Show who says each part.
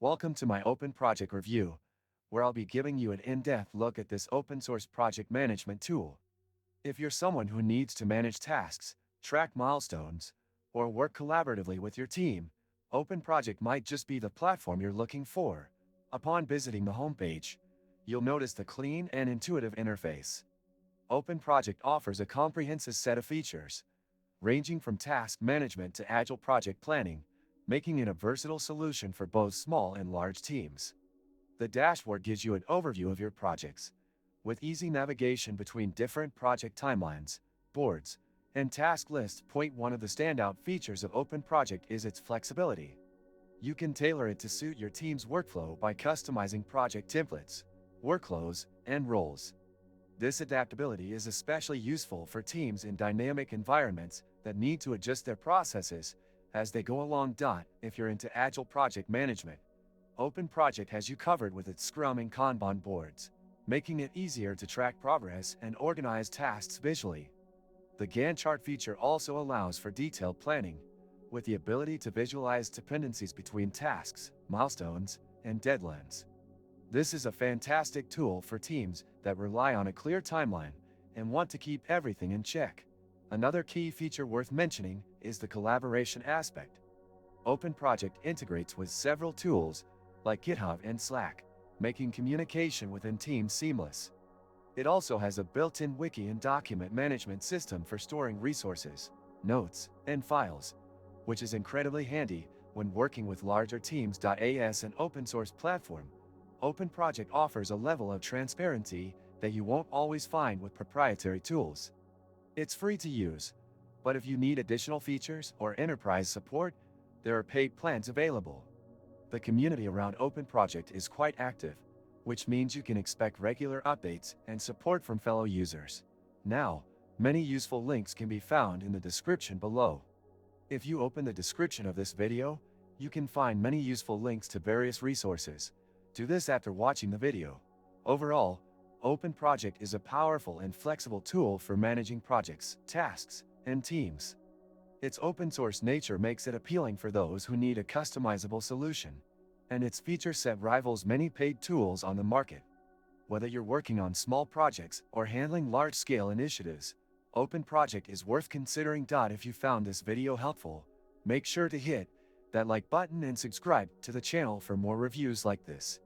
Speaker 1: Welcome to my Open Project review, where I'll be giving you an in-depth look at this open source project management tool. If you're someone who needs to manage tasks, track milestones, or work collaboratively with your team, OpenProject might just be the platform you're looking for. Upon visiting the homepage, you'll notice the clean and intuitive interface. OpenProject offers a comprehensive set of features, ranging from task management to agile project planning, making it a versatile solution for both small and large teams. The dashboard gives you an overview of your projects, with easy navigation between different project timelines, boards, and task lists. One of the standout features of OpenProject is its flexibility. You can tailor it to suit your team's workflow by customizing project templates, workflows, and roles. This adaptability is especially useful for teams in dynamic environments that need to adjust their processes as they go along. If you're into agile project management, OpenProject has you covered with its Scrum and Kanban boards, making it easier to track progress and organize tasks visually. The Gantt chart feature also allows for detailed planning, with the ability to visualize dependencies between tasks, milestones, and deadlines. This is a fantastic tool for teams that rely on a clear timeline and want to keep everything in check. Another key feature worth mentioning is the collaboration aspect. OpenProject integrates with several tools like GitHub and Slack, making communication within teams seamless. It also has a built-in wiki and document management system for storing resources, notes, and files, which is incredibly handy when working with larger teams. As an open-source platform, OpenProject offers a level of transparency that you won't always find with proprietary tools. It's free to use, but if you need additional features or enterprise support, there are paid plans available. The community around OpenProject is quite active, which means you can expect regular updates and support from fellow users. Now, many useful links can be found in the description below. If you open the description of this video, you can find many useful links to various resources. Do this after watching the video. Overall, OpenProject is a powerful and flexible tool for managing projects, tasks, and teams. Its open-source nature makes it appealing for those who need a customizable solution, and its feature set rivals many paid tools on the market. Whether you're working on small projects or handling large-scale initiatives, OpenProject is worth considering. If you found this video helpful, make sure to hit that like button and subscribe to the channel for more reviews like this.